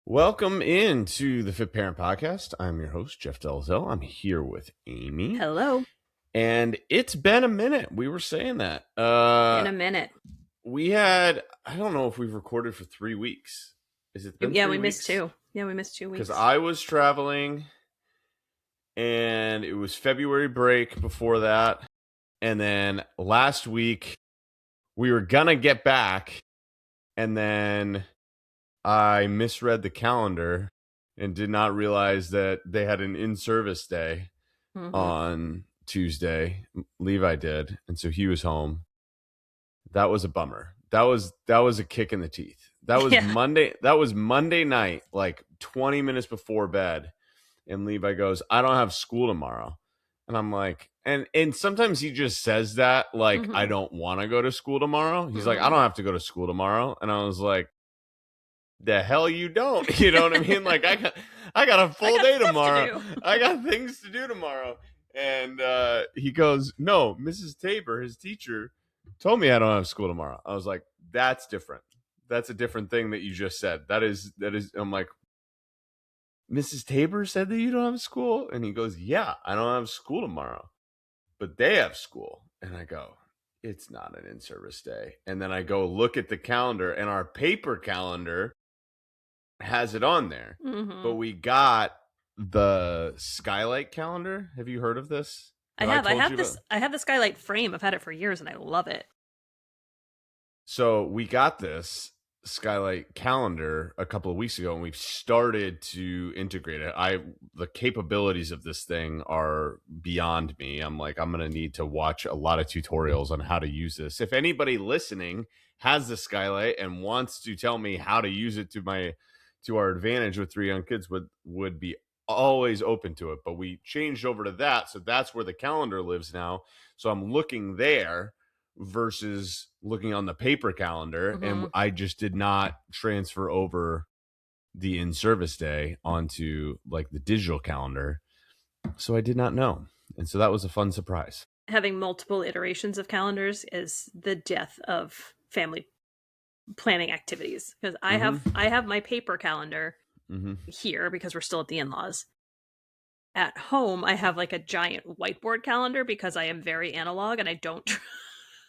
Welcome into the Fit Parent Podcast. I'm your host, Jeff Delzell. I'm here with Amy. Hello. And it's been a minute. We were saying that. In a minute. We had, I don't know if we've recorded for 3 weeks. Is it been 3 Yeah, weeks? we missed 2. Yeah, we missed 2 weeks. Because I was traveling and it was February break before that. And then last week we were going to get back. And then I misread the calendar and did not realize that they had an in-service day on Tuesday. Levi did, and so he was home. That was a bummer. That was a kick in the teeth. That was Monday. That was Monday night, like 20 minutes before bed, and Levi goes, "I don't have school tomorrow," and I'm like, and sometimes he just says that like, "I don't want to go to school tomorrow." He's like, "I don't have to go to school tomorrow," and I was like, the hell you don't. You know what I mean? Like I got a full day tomorrow. I got things to do tomorrow. And he goes, "No, Mrs. Tabor, his teacher, told me I don't have school tomorrow." I was like, "That's different. That's a different thing that you just said. That is I'm like, "Mrs. Tabor said that you don't have school?" And he goes, "Yeah, I don't have school tomorrow, but they have school." And I go, "It's not an in-service day." And then I go look at the calendar, and our paper calendar has it on there, but we got the skylight calendar. Have you heard of this? I have the skylight frame. I've had it for years and I love it. So we got this skylight calendar a couple of weeks ago and we've started to integrate it. The capabilities of this thing are beyond me. I'm like, I'm going to need to watch a lot of tutorials on how to use this. If anybody listening has the skylight and wants to tell me how to use it to our advantage with 3 young kids, would be always open to it. But we changed over to that, so that's where the calendar lives now. So I'm looking there versus looking on the paper calendar, and I just did not transfer over the in-service day onto like the digital calendar, so I did not know, and so that was a fun surprise. Having multiple iterations of calendars is the death of family planning activities, because I have my paper calendar here because we're still at the in-laws. At home, I have like a giant whiteboard calendar because I am very analog and I don't.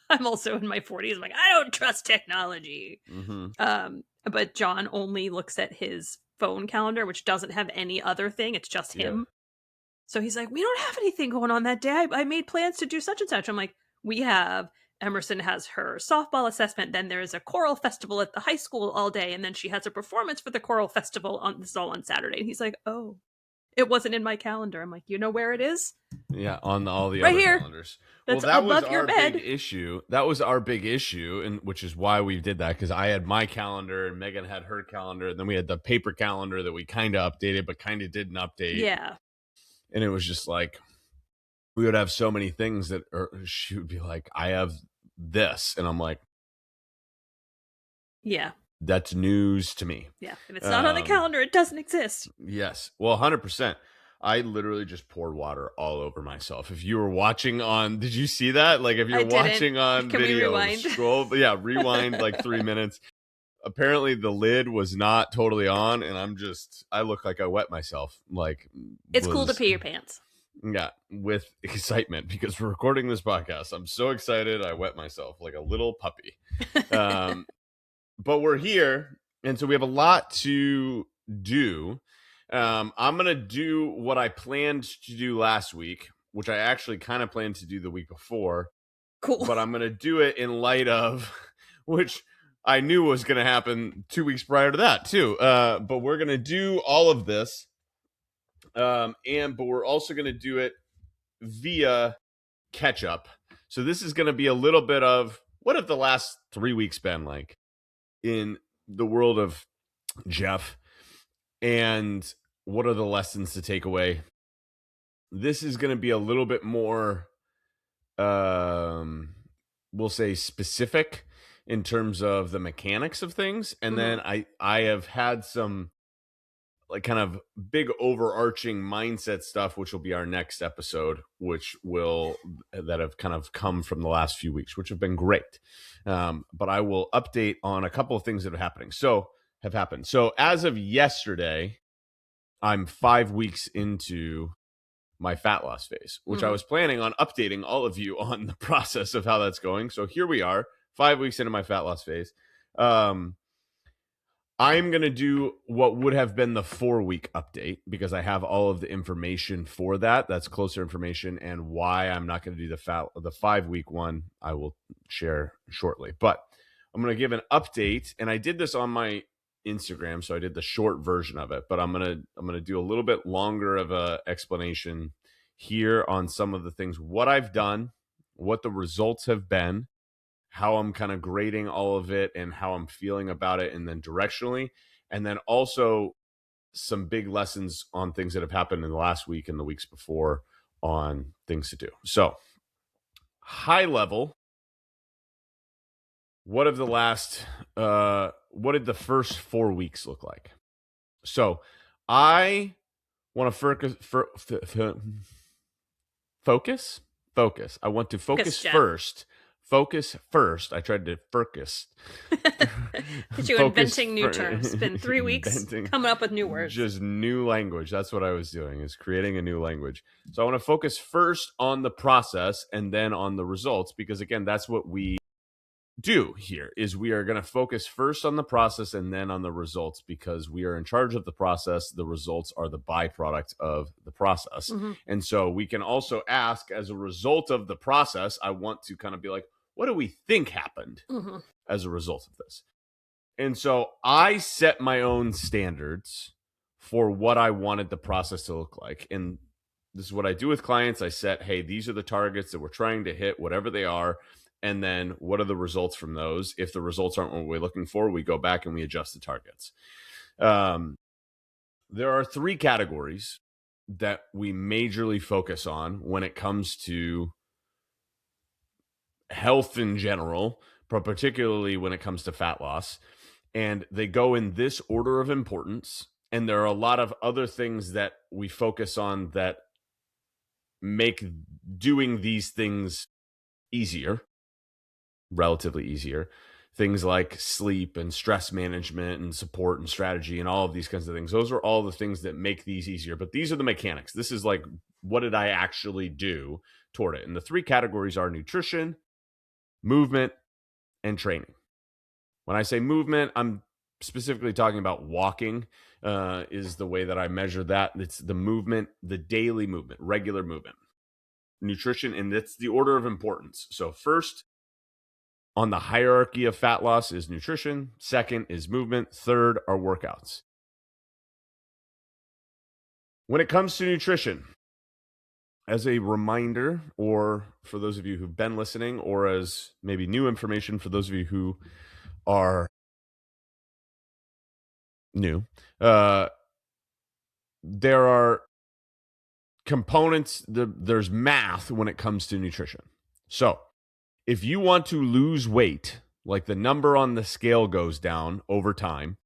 I'm also in my 40s. I'm like, I don't trust technology. But John only looks at his phone calendar, which doesn't have any other thing. It's just him. So he's like, we don't have anything going on that day. I made plans to do such and such. I'm like, we have. Emerson has her softball assessment. Then there's a choral festival at the high school all day. And then she has a performance for the choral festival. This is all on Saturday. And he's like, oh, it wasn't in my calendar. I'm like, you know where it is? Yeah, on all the right other here. calendars. That's well, that above was your our bed. big issue. That was our big issue, and which is why we did that, because I had my calendar and Megan had her calendar, and then we had the paper calendar that we kind of updated but kind of didn't update. Yeah. And it was just like we would have so many things that she would be like, I have this, and I'm like, yeah, that's news to me. Yeah, if it's not on the calendar, it doesn't exist. Yes, well, 100%. I literally just poured water all over myself. If you were watching on, did you see that? Like if you're watching on Can video, we rewind? Rewind like 3 minutes. Apparently the lid was not totally on, and I look like I wet myself. Like it's cool to pee your pants. Yeah, with excitement because we're recording this podcast. I'm so excited. I wet myself like a little puppy. But we're here, and so we have a lot to do. I'm going to do what I planned to do last week, which I actually kind of planned to do the week before. Cool. But I'm going to do it in light of, which I knew was going to happen 2 weeks prior to that too. But we're going to do all of this. But we're also going to do it via catch up. So this is going to be a little bit of what have the last 3 weeks been like in the world of Jeff, and what are the lessons to take away. This is going to be a little bit more, we'll say specific in terms of the mechanics of things. And then I have had some like kind of big overarching mindset stuff, which will be our next episode, that have kind of come from the last few weeks, which have been great. But I will update on a couple of things that are happening. So have happened. So as of yesterday, I'm 5 weeks into my fat loss phase, which I was planning on updating all of you on the process of how that's going. So here we are, 5 weeks into my fat loss phase. I'm going to do what would have been the 4-week update because I have all of the information for that. That's closer information, and why I'm not going to do the 5-week one I will share shortly. But I'm going to give an update, and I did this on my Instagram, so I did the short version of it, but I'm going to do a little bit longer of a explanation here on some of the things, what I've done, what the results have been, how I'm kind of grading all of it and how I'm feeling about it, and then directionally, and then also some big lessons on things that have happened in the last week and the weeks before on things to do. So high level, what did the first 4 weeks look like? So I want to focus. I want to focus first. Focus first. I tried to focus. You inventing new terms. It's been 3 weeks coming up with new words. Just new language. That's what I was doing, is creating a new language. So I want to focus first on the process and then on the results, because again, that's what we do here, is we are going to focus first on the process and then on the results, because we are in charge of the process. The results are the byproduct of the process. And so we can also ask, as a result of the process, I want to kind of be like, what do we think happened as a result of this? And so I set my own standards for what I wanted the process to look like. And this is what I do with clients. I set, hey, these are the targets that we're trying to hit, whatever they are. And then what are the results from those? If the results aren't what we're looking for, we go back and we adjust the targets. There are 3 categories that we majorly focus on when it comes to health in general, but particularly when it comes to fat loss. And they go in this order of importance. And there are a lot of other things that we focus on that make doing these things easier, relatively easier. Things like sleep and stress management and support and strategy and all of these kinds of things. Those are all the things that make these easier. But these are the mechanics. This is like, what did I actually do toward it? And the 3 categories are nutrition, movement, and training. When I say movement, I'm specifically talking about walking is the way that I measure that. It's the movement, the daily movement, regular movement. Nutrition, and it's the order of importance. So first on the hierarchy of fat loss is nutrition. Second is movement. Third are workouts. When it comes to nutrition, as a reminder, or for those of you who've been listening, or as maybe new information for those of you who are new, there are components, there's math when it comes to nutrition. So if you want to lose weight, like the number on the scale goes down over time,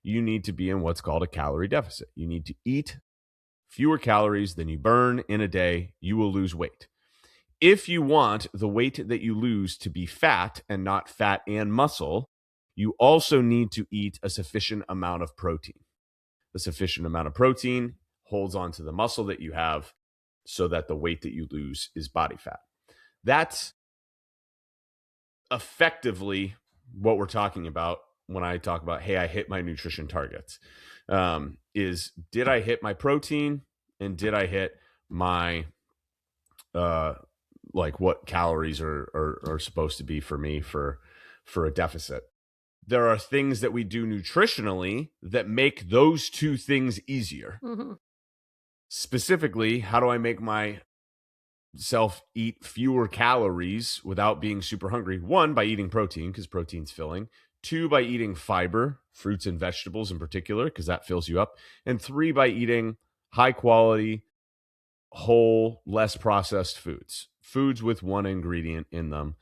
you need to be in what's called a calorie deficit. You need to eat fewer calories than you burn in a day. You will lose weight. If you want the weight that you lose to be fat and not fat and muscle, you also need to eat a sufficient amount of protein. The sufficient amount of protein holds on to the muscle that you have so that the weight that you lose is body fat. That's effectively what we're talking about when I talk about, hey, I hit my nutrition targets. Is did I hit my protein, and did I hit my like what calories are supposed to be for me for a deficit? There are things that we do nutritionally that make those 2 things easier. Specifically, how do I make myself eat fewer calories without being super hungry? 1, by eating protein, because protein's filling. 2, by eating fiber, fruits and vegetables in particular, because that fills you up. And 3, by eating high quality, whole, less processed foods with 1 ingredient in them.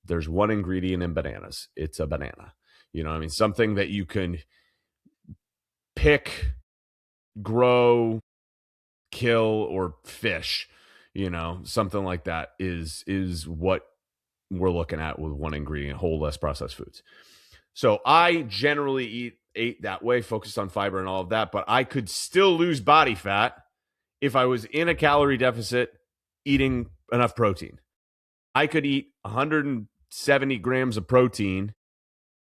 There's 1 ingredient in bananas. It's a banana. You know what I mean? Something that you can pick, grow, kill, or fish, something like that is what we're looking at with 1 ingredient, whole, less processed foods. So I generally eat ate that way, focused on fiber and all of that, but I could still lose body fat if I was in a calorie deficit eating enough protein. I could eat 170 grams of protein,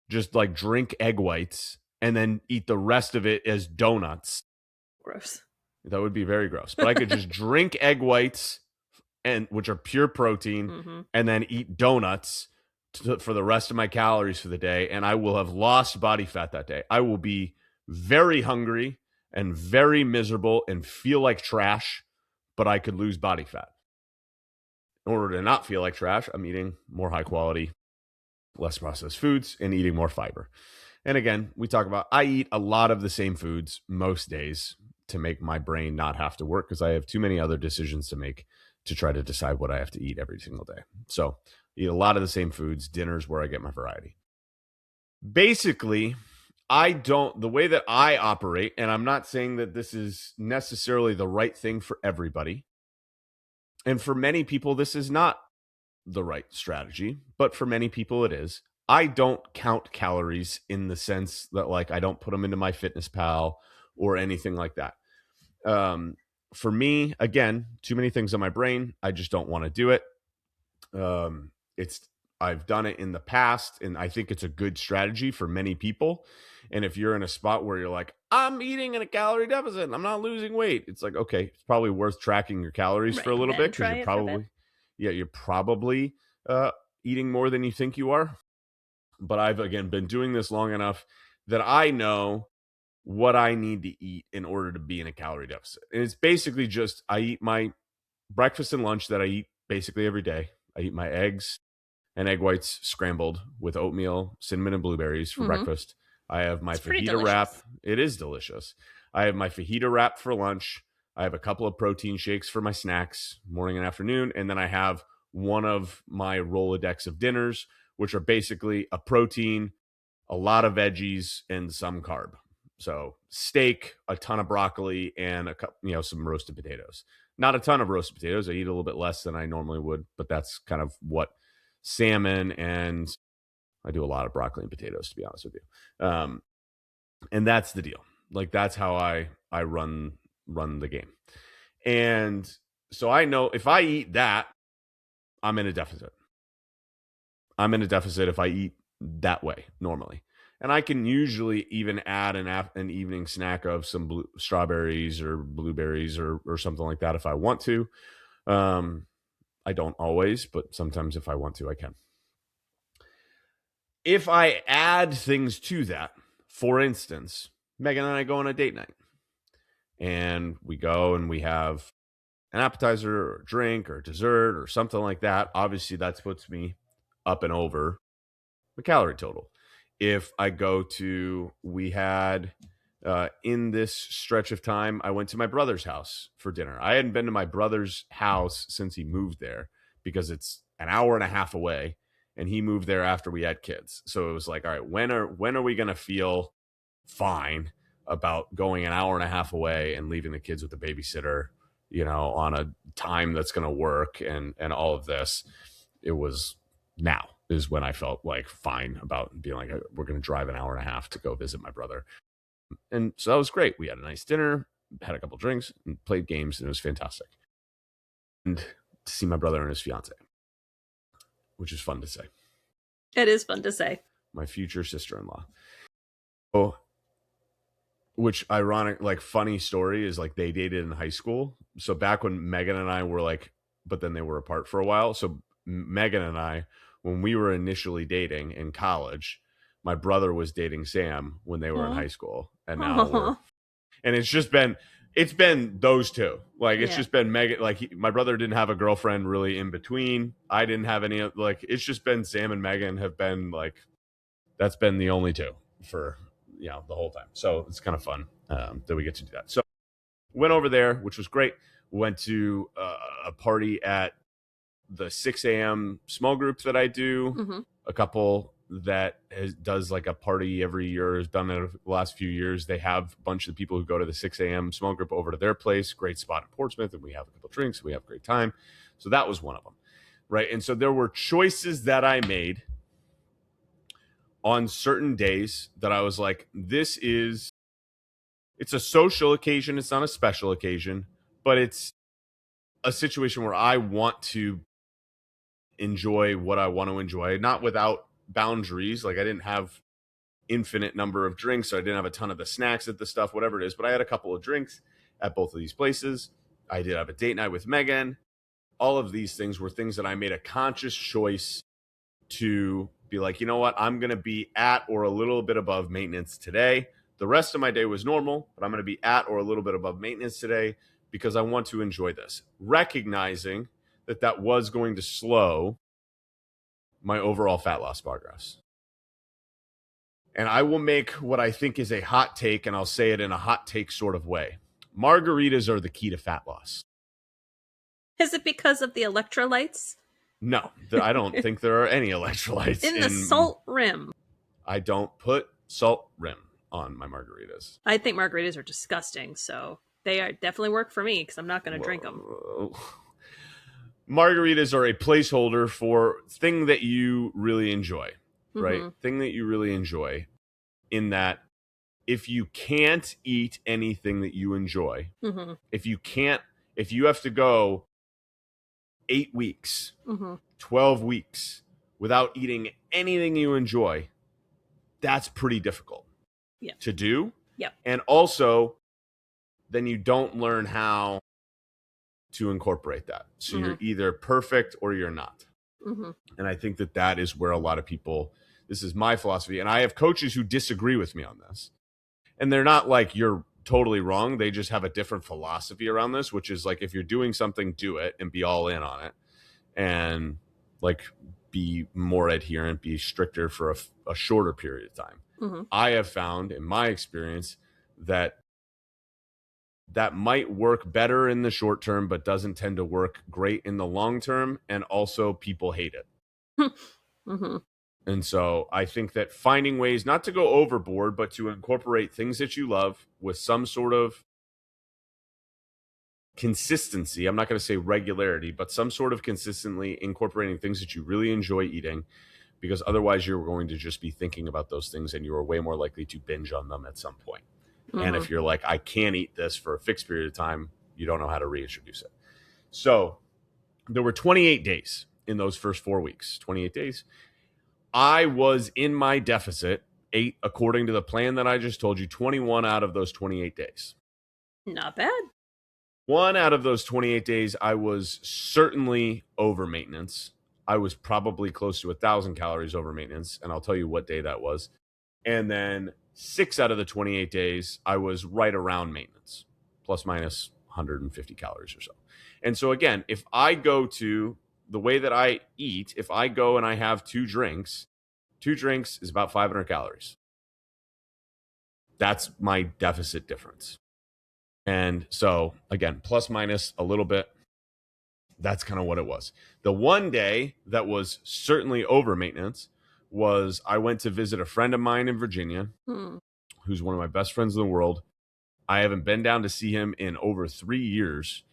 just like drink egg whites, and then eat the rest of it as donuts. Gross. That would be very gross. But I could just drink egg whites, and which are pure protein, and then eat donuts for the rest of my calories for the day, and I will have lost body fat that day. I will be very hungry and very miserable and feel like trash, but I could lose body fat. In order to not feel like trash, I'm eating more high quality, less processed foods and eating more fiber. And again, we talk about, I eat a lot of the same foods most days to make my brain not have to work because I have too many other decisions to make to try to decide what I have to eat every single day. So I eat a lot of the same foods. Dinner's where I get my variety. Basically, the way that I operate, and I'm not saying that this is necessarily the right thing for everybody. And for many people, this is not the right strategy, but for many people it is. I don't count calories in the sense that like I don't put them into my Fitness Pal or anything like that. For me, again, too many things on my brain. I just don't want to do it. I've done it in the past, and I think it's a good strategy for many people. And if you're in a spot where you're like, I'm eating in a calorie deficit and I'm not losing weight, it's like, okay, it's probably worth tracking your calories for a little bit because you're probably eating more than you think you are. But I've, again, been doing this long enough that I know what I need to eat in order to be in a calorie deficit. And it's basically just, I eat my breakfast and lunch that I eat basically every day. I eat my eggs and egg whites scrambled with oatmeal, cinnamon, and blueberries for breakfast. I have my fajita wrap. It is delicious. I have my fajita wrap for lunch. I have a couple of protein shakes for my snacks, morning and afternoon. And then I have one of my Rolodex of dinners, which are basically a protein, a lot of veggies, and some carb. So steak, a ton of broccoli, and some roasted potatoes. Not a ton of roasted potatoes. I eat a little bit less than I normally would, but that's kind of what salmon, and I do a lot of broccoli and potatoes, to be honest with you. And that's the deal. Like, that's how I run the game. And so I know if I eat that, I'm in a deficit. I'm in a deficit if I eat that way normally. And I can usually even add an evening snack of some strawberries or blueberries or something like that if I want to. I don't always, but sometimes if I want to, I can. If I add things to that, for instance, Megan and I go on a date night. And we go and we have an appetizer or a drink or dessert or something like that. Obviously, that puts me up and over the calorie total. If I go to, we had, in this stretch of time, I went to my brother's house for dinner. I hadn't been to my brother's house since he moved there because it's an hour and a half away, and he moved there after we had kids. So it was like, all right, when are we going to feel fine about going an hour and a half away and leaving the kids with the babysitter, on a time that's going to work and all of this? It was now is when I felt like fine about being like, we're going to drive an hour and a half to go visit my brother. And so that was great. We had a nice dinner, had a couple drinks, and played games, and it was fantastic. And to see my brother and his fiance, which is fun to say. It is fun to say. My future sister-in-law. Oh, which ironic, like funny story is like they dated in high school. So back when Megan and I were like, but then they were apart for a while. So Megan and I, when we were initially dating in college, my brother was dating Sam when they were in high school. And now it's been those two. Like, it's just been Megan. Like, my brother didn't have a girlfriend really in between. I didn't have any, like, it's just been Sam and Megan have been like, that's been the only two for, the whole time. So it's kind of fun that we get to do that. So went over there, which was great. Went to a party at the 6 a.m. small group that I do. A couple that does like a party every year, has done it the last few years. They have a bunch of the people who go to the 6 a.m. small group over to their place. Great spot in Portsmouth, and we have a couple drinks. We have a great time. So that was one of them, right? And so there were choices that I made on certain days that I was like, it's a social occasion. It's not a special occasion, but it's a situation where I want to enjoy what I want to enjoy, not without boundaries. Like I didn't have infinite number of drinks, so I didn't have a ton of the snacks at the stuff, whatever it is, but I had a couple of drinks at both of these places. I did have a date night with Megan. All of these things were things that I made a conscious choice to be like, you know what, I'm going to be at or a little bit above maintenance today. The rest of my day was normal, but I'm going to be at or a little bit above maintenance today because I want to enjoy this, recognizing that that was going to slow my overall fat loss progress. And I will make what I think is a hot take, and I'll say it in a hot take sort of way. Margaritas are the key to fat loss. Is it because of the electrolytes? No, I don't think there are any electrolytes in the salt rim. I don't put salt rim on my margaritas. I think margaritas are disgusting, so they definitely work for me because I'm not going to drink them. Margaritas are a placeholder for thing that you really enjoy, right? Thing that you really enjoy, in that if you can't eat anything that you enjoy, if you have to go 8 weeks, 12 weeks without eating anything you enjoy, that's pretty difficult to do. Yep. And also, then you don't learn how to incorporate that. So you're either perfect or you're not. And I think that that is where a lot of people, this is my philosophy. And I have coaches who disagree with me on this. And they're not like, you're totally wrong. They just have a different philosophy around this, which is like, if you're doing something, do it and be all in on it. And like, be more adherent, be stricter for a shorter period of time. I have found in my experience that that might work better in the short term, but doesn't tend to work great in the long term. And also people hate it. And so I think that finding ways not to go overboard, but to incorporate things that you love with some sort of consistency. I'm not going to say regularity, but some sort of consistently incorporating things that you really enjoy eating, because otherwise you're going to just be thinking about those things and you are way more likely to binge on them at some point. And if you're like, I can't eat this for a fixed period of time, you don't know how to reintroduce it. So there were 28 days in those first 4 weeks, 28 days. I was in my deficit, 8, according to the plan that I just told you, 21 out of those 28 days. Not bad. 1 out of those 28 days, I was certainly over maintenance. I was probably close to 1,000 calories over maintenance, and I'll tell you what day that was. And then 6 out of the 28 days, I was right around maintenance, plus minus 150 calories or so. And so again, if I go to the way that I eat, if I go and I have 2 drinks is about 500 calories. That's my deficit difference. And so again, plus minus a little bit, that's kind of what it was. The one day that was certainly over maintenance was I went to visit a friend of mine in Virginia, who's one of my best friends in the world. I haven't been down to see him in over 3 years,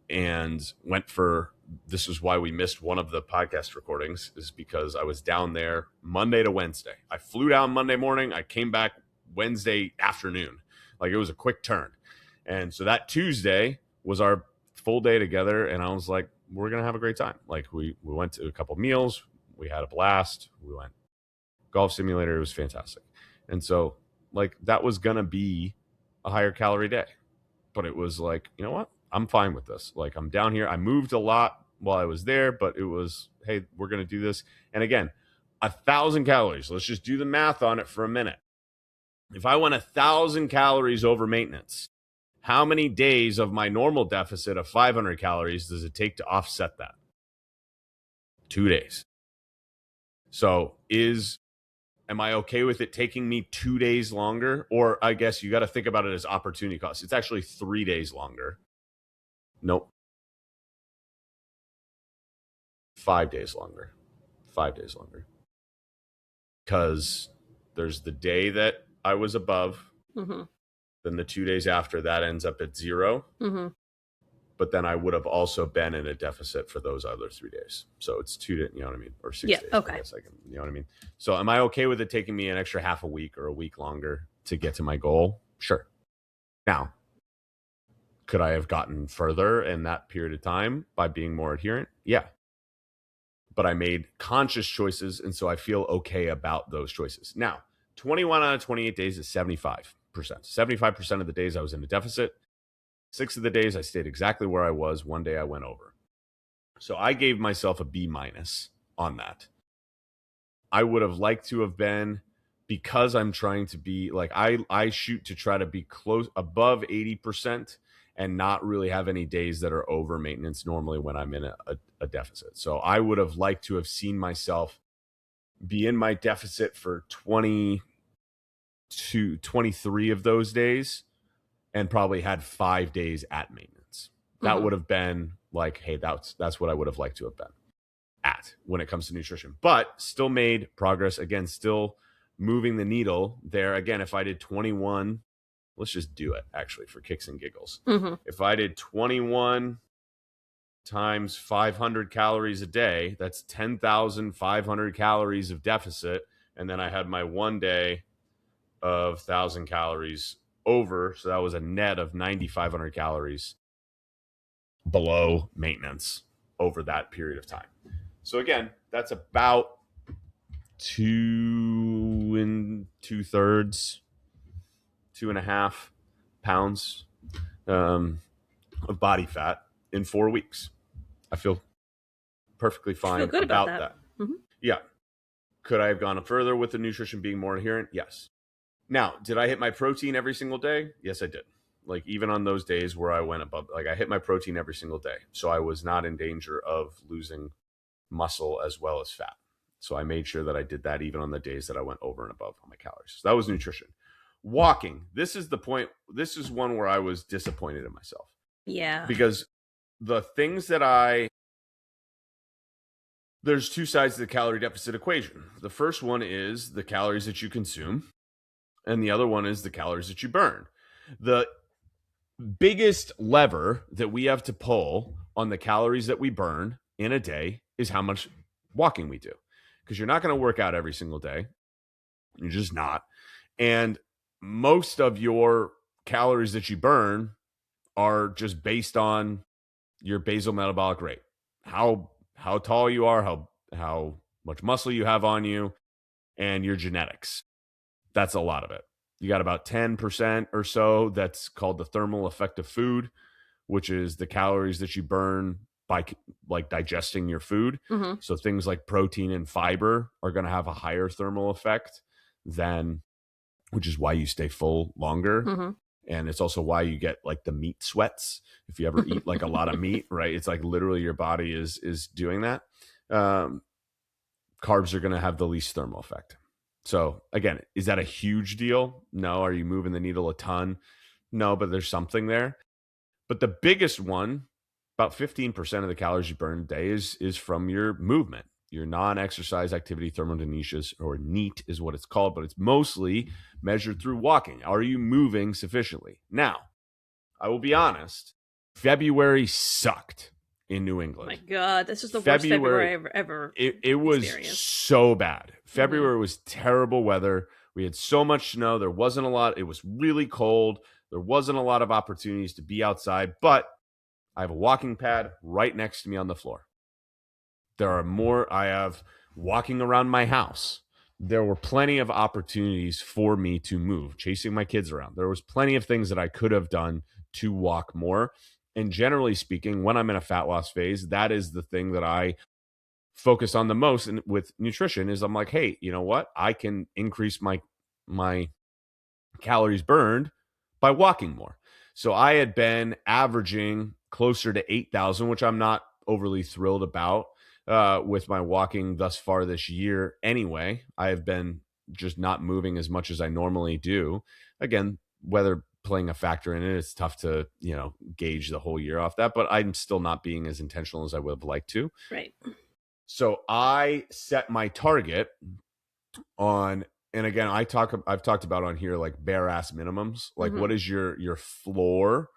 and went for, this is why we missed one of the podcast recordings, is because I was down there Monday to Wednesday. I flew down Monday morning. I came back Wednesday afternoon. Like, it was a quick turn. And so that Tuesday was our full day together. And I was like, we're going to have a great time. Like, we went to a couple meals. We had a blast. We went golf simulator. It was fantastic. And so like, that was going to be a higher calorie day, but it was like, you know what? I'm fine with this. Like, I'm down here. I moved a lot while I was there, but it was, hey, we're going to do this. And again, 1,000 calories. Let's just do the math on it for a minute. If I went 1,000 calories over maintenance, how many days of my normal deficit of 500 calories does it take to offset that? 2 days. So am I okay with it taking me 2 days longer? Or I guess you got to think about it as opportunity cost. It's actually 3 days longer. Nope. 5 days longer. 5 days longer. Because there's the day that I was above. Then the 2 days after that ends up at 0. but then I would have also been in a deficit for those other 3 days. So it's 2 days, you know what I mean? Or 6 days, okay. I guess I can, you know what I mean? So am I okay with it taking me an extra half a week or a week longer to get to my goal? Sure. Now, could I have gotten further in that period of time by being more adherent? Yeah. But I made conscious choices, and so I feel okay about those choices. Now, 21 out of 28 days is 75%. 75% of the days I was in a deficit. 6 of the days I stayed exactly where I was. 1 day I went over. So I gave myself a B minus on that. I would have liked to have been, because I'm trying to be like, I shoot to try to be close above 80% and not really have any days that are over maintenance normally when I'm in a deficit. So I would have liked to have seen myself be in my deficit for 20 to 23 of those days and probably had 5 days at maintenance. That would have been like, hey, that's what I would have liked to have been at when it comes to nutrition, but still made progress. Again, still moving the needle there. Again, if I did 21, let's just do it actually for kicks and giggles. If I did 21 times 500 calories a day, that's 10,500 calories of deficit. And then I had my 1 day of 1,000 calories over. So that was a net of 9,500 calories below maintenance over that period of time. So again, that's about 2 2/3, 2.5 pounds of body fat in 4 weeks. I feel perfectly fine about that. Yeah. Could I have gone further with the nutrition being more adherent? Yes. Now, did I hit my protein every single day? Yes, I did. Like even on those days where I went above, like I hit my protein every single day. So I was not in danger of losing muscle as well as fat. So I made sure that I did that even on the days that I went over and above on my calories. So that was nutrition. Walking. This is the point. This is one where I was disappointed in myself. Yeah. Because the things that there's two sides to the calorie deficit equation. The first one is the calories that you consume, and the other one is the calories that you burn. The biggest lever that we have to pull on the calories that we burn in a day is how much walking we do. Because you're not going to work out every single day. You're just not. And most of your calories that you burn are just based on your basal metabolic rate. How tall you are, how much muscle you have on you, and your genetics. That's a lot of it. You got about 10% or so that's called the thermal effect of food, which is the calories that you burn by like digesting your food. So things like protein and fiber are going to have a higher thermal effect than, which is why you stay full longer. And it's also why you get like the meat sweats if you ever eat like a lot of meat, right? It's like literally your body is doing that. Carbs are going to have the least thermal effect. So again, is that a huge deal? No. Are you moving the needle a ton? No, but there's something there. But the biggest one, about 15% of the calories you burn a day is from your movement, your non-exercise activity thermogenesis, or NEAT is what it's called, but it's mostly measured through walking. Are you moving sufficiently? Now, I will be honest, February sucked in New England. Oh my God, this is the worst February I've ever It was so bad. February was terrible weather. We had so much snow. There wasn't a lot. It was really cold. There wasn't a lot of opportunities to be outside, but I have a walking pad right next to me on the floor. There are more. I have walking around my house. There were plenty of opportunities for me to move, chasing my kids around. There was plenty of things that I could have done to walk more. And generally speaking, when I'm in a fat loss phase, that is the thing that I focus on the most. And with nutrition is I'm like, hey, you know what? I can increase my calories burned by walking more. So I had been averaging closer to 8,000, which I'm not overly thrilled about with my walking thus far this year. Anyway, I have been just not moving as much as I normally do. Again, weather playing a factor in it, it's tough to, gauge the whole year off that, but I'm still not being as intentional as I would have liked to. Right. So I set my target on, and again, I've talked about on here like bare ass minimums. Like what is your floor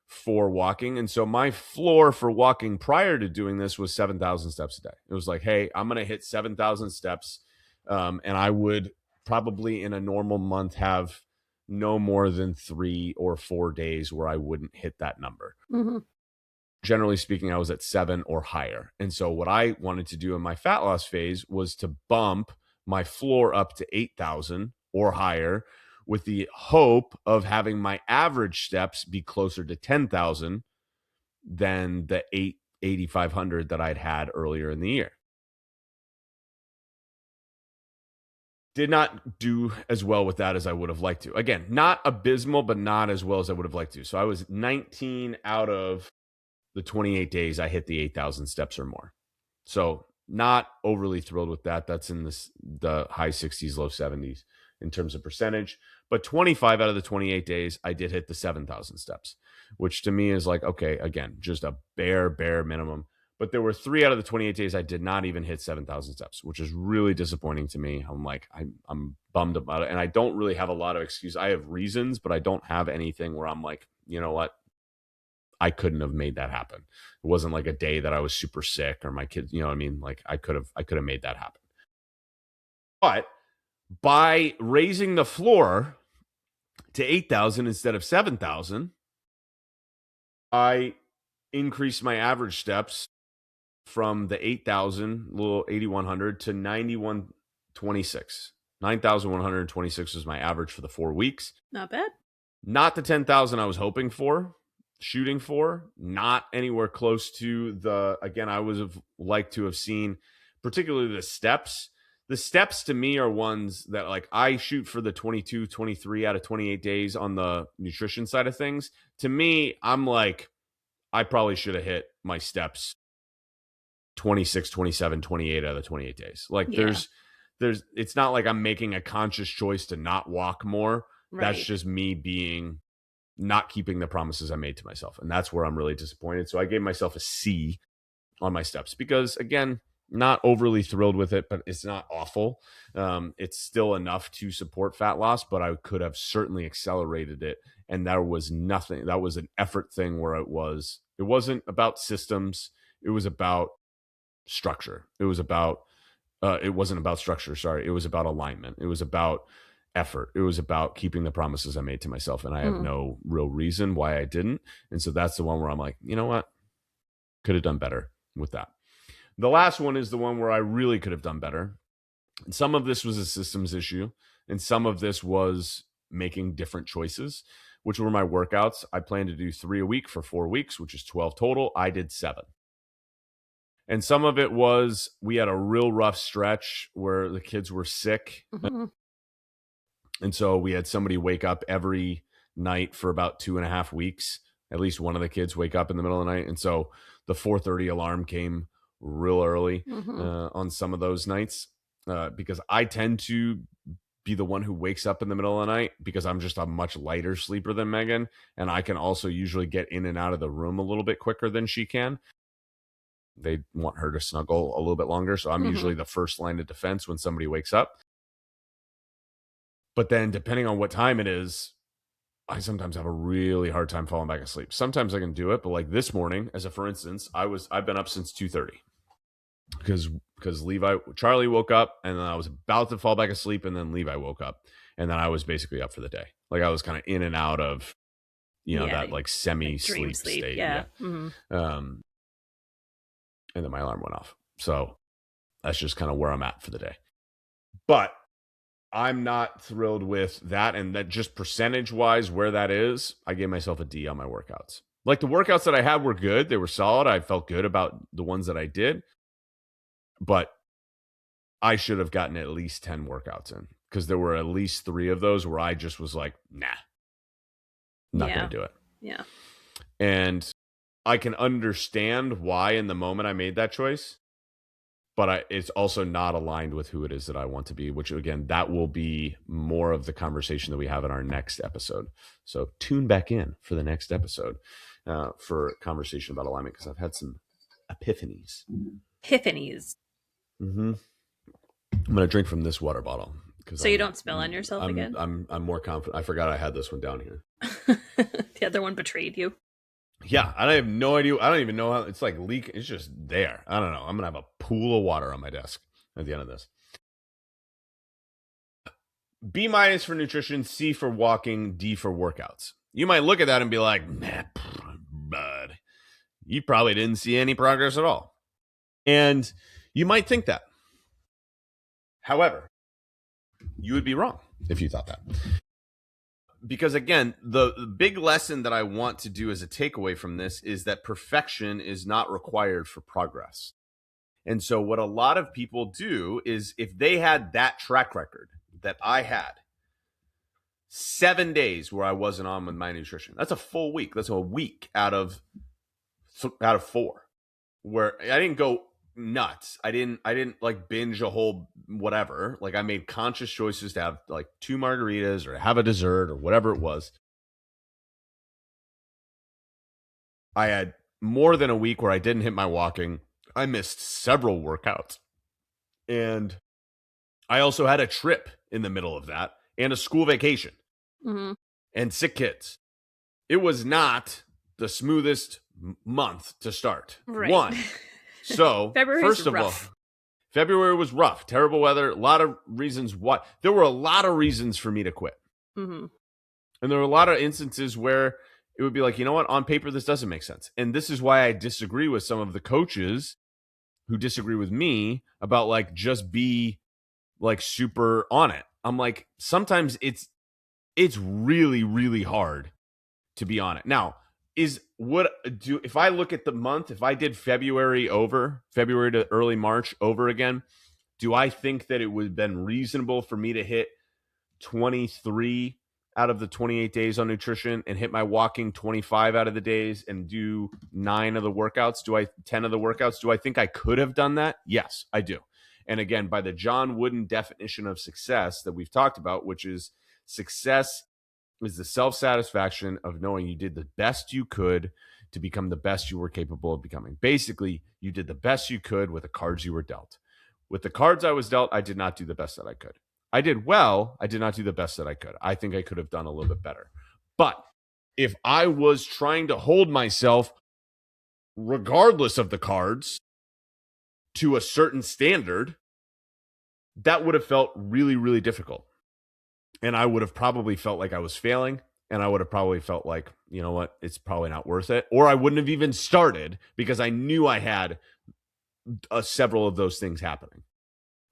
for walking. And so my floor for walking prior to doing this was 7,000 steps a day. It was like, hey, I'm going to hit 7,000 steps. And I would probably in a normal month have no more than 3 or 4 days where I wouldn't hit that number. Mm-hmm. Generally speaking, I was at 7 or higher. And so what I wanted to do in my fat loss phase was to bump my floor up to 8,000 or higher, with the hope of having my average steps be closer to 10,000 than the 8,500 that I'd had earlier in the year. Did not do as well with that as I would have liked to. Again, not abysmal, but not as well as I would have liked to. So I was 19 out of the 28 days I hit the 8,000 steps or more. So not overly thrilled with that. That's in the high 60s, low 70s in terms of percentage. But 25 out of the 28 days, I did hit the 7,000 steps, which to me is like, okay, again, just a bare minimum. But there were 3 out of the 28 days I did not even hit 7,000 steps, which is really disappointing to me. I'm like, I'm bummed about it. And I don't really have a lot of excuses. I have reasons, but I don't have anything where I'm like, you know what? I couldn't have made that happen. It wasn't like a day that I was super sick or my kids, you know what I mean? Like I could have made that happen. But by raising the floor to 8,000 instead of 7,000, I increased my average steps from the 8,000, little 8,100 to 9,126. 9,126 was my average for the 4 weeks. Not bad. Not the 10,000 I was hoping for, shooting for, not anywhere close to the, again, I would have liked to have seen, particularly the steps. The steps to me are ones that like I shoot for the 22, 23 out of 28 days on the nutrition side of things. To me, I'm like, I probably should have hit my steps 26, 27, 28 out of the 28 days. Like there's, it's not like I'm making a conscious choice to not walk more. Right. That's just me being not keeping the promises I made to myself. And that's where I'm really disappointed. So I gave myself a C on my steps because, again, not overly thrilled with it, but it's not awful. It's still enough to support fat loss, but I could have certainly accelerated it. And there was nothing. That was an effort thing where it wasn't about systems. It was about structure. It wasn't about structure. Sorry. It was about alignment. It was about effort. It was about keeping the promises I made to myself. And I have no real reason why I didn't. And so that's the one where I'm like, you know what? Could have done better with that. The last one is the one where I really could have done better. And some of this was a systems issue. And some of this was making different choices, which were my workouts. I planned to do 3 a week for 4 weeks, which is 12 total. I did 7. And some of it was we had a real rough stretch where the kids were sick. Mm-hmm. And so we had somebody wake up every night for about 2.5 weeks. At least one of the kids wake up in the middle of the night. And so the 4:30 alarm came real early on some of those nights because I tend to be the one who wakes up in the middle of the night because I'm just a much lighter sleeper than Megan. And I can also usually get in and out of the room a little bit quicker than she can. They want her to snuggle a little bit longer. So I'm usually the first line of defense when somebody wakes up. But then depending on what time it is, I sometimes have a really hard time falling back asleep. Sometimes I can do it, but like this morning, as a for instance, I've been up since 2:30 because Charlie woke up and then I was about to fall back asleep and then Levi woke up and then I was basically up for the day. Like I was kind of in and out of, that like semi-sleep state. Yeah. Mm-hmm. And then my alarm went off. So that's just kind of where I'm at for the day. But I'm not thrilled with that. And that just percentage wise, where that is, I gave myself a D on my workouts. Like the workouts that I had were good. They were solid. I felt good about the ones that I did. But I should have gotten at least 10 workouts in because there were at least 3 of those where I just was like, nah, not going to do it. Yeah. And I can understand why in the moment I made that choice. But it's also not aligned with who it is that I want to be, which, again, that will be more of the conversation that we have in our next episode. So tune back in for the next episode for conversation about alignment because I've had some epiphanies. Mm-hmm. I'm going to drink from this water bottle. So you don't spill on yourself again? I'm more confident. I forgot I had this one down here. The other one betrayed you. Yeah, I have no idea. I don't even know how it's like leak. It's just there. I don't know. I'm gonna have a pool of water on my desk at the end of this. B minus for nutrition, C for walking, D for workouts. You might look at that and be like, man, bud, you probably didn't see any progress at all. And you might think that. However, you would be wrong if you thought that. Because again, the big lesson that I want to do as a takeaway from this is that perfection is not required for progress. And so what a lot of people do is if they had that track record that I had, 7 days where I wasn't on with my nutrition, that's a full week. That's a week out of 4 where I didn't go nuts. I didn't like binge a whole whatever. Like I made conscious choices to have like 2 margaritas or have a dessert or whatever it was. I had more than a week where I didn't hit my walking. I missed several workouts. And I also had a trip in the middle of that and a school vacation and sick kids. It was not the smoothest month to start. Right. One. So, first of all, February was rough. Terrible weather. A lot of reasons why. There were a lot of reasons for me to quit. And there were a lot of instances where it would be like, you know what? On paper, this doesn't make sense. And this is why I disagree with some of the coaches who disagree with me about like just be like super on it. I'm like, sometimes it's really, really hard to be on it. Now, if I look at the month, if I did February to early March over again, do I think that it would have been reasonable for me to hit 23 out of the 28 days on nutrition and hit my walking 25 out of the days and do 9 of the workouts? 10 of the workouts? Do I think I could have done that? Yes, I do. And again, by the John Wooden definition of success that we've talked about, which is success is the self-satisfaction of knowing you did the best you could to become the best you were capable of becoming. Basically, you did the best you could with the cards you were dealt. With the cards I was dealt, I did not do the best that I could. I did well. I did not do the best that I could. I think I could have done a little bit better. But if I was trying to hold myself, regardless of the cards, to a certain standard, that would have felt really, really difficult. And I would have probably felt like I was failing. And I would have probably felt like, you know what, it's probably not worth it. Or I wouldn't have even started because I knew I had several of those things happening.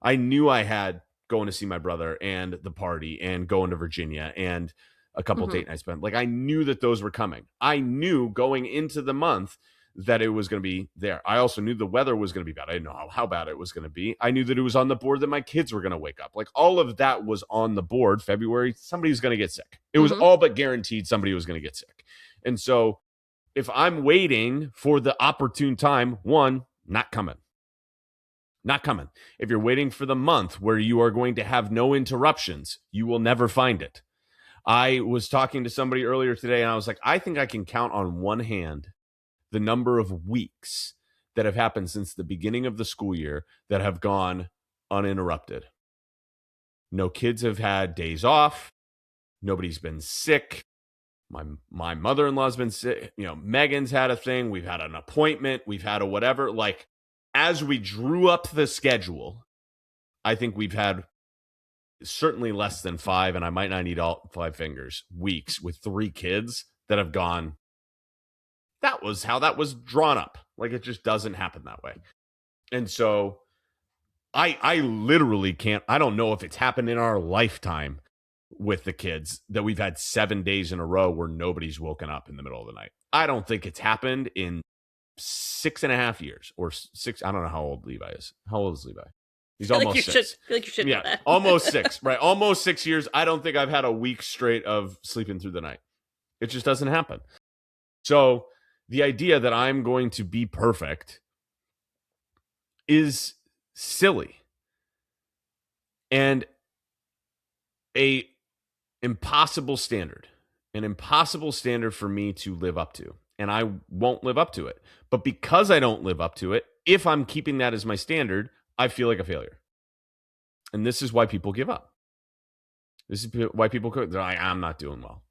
I knew I had going to see my brother and the party and going to Virginia and a couple date nights. Like I knew that those were coming. I knew going into the month that it was going to be there. I also knew the weather was going to be bad. I didn't know how bad it was going to be. I knew that it was on the board that my kids were going to wake up. Like all of that was on the board. February, somebody was going to get sick. It was all but guaranteed somebody was going to get sick. And so if I'm waiting for the opportune time, one, not coming. Not coming. If you're waiting for the month where you are going to have no interruptions, you will never find it. I was talking to somebody earlier today and I was like, I think I can count on one hand the number of weeks that have happened since the beginning of the school year that have gone uninterrupted. No kids have had days off. Nobody's been sick. My mother-in-law's been sick. You know, Megan's had a thing. We've had an appointment. We've had a whatever. Like, as we drew up the schedule, I think we've had certainly less than 5, and I might not need all 5 fingers, weeks with 3 kids that have gone. That was how that was drawn up. Like, it just doesn't happen that way. And so I literally can't, I don't know if it's happened in our lifetime with the kids that we've had 7 days in a row where nobody's woken up in the middle of the night. I don't think it's happened in 6.5 years or 6. I don't know how old Levi is. How old is Levi? He's almost 6. I feel like you should know that. Almost 6, right? Almost 6 years. I don't think I've had a week straight of sleeping through the night. It just doesn't happen. So the idea that I'm going to be perfect is silly and an impossible standard for me to live up to. And I won't live up to it. But because I don't live up to it, if I'm keeping that as my standard, I feel like a failure. And this is why people give up. This is why people go, they're like, I'm not doing well.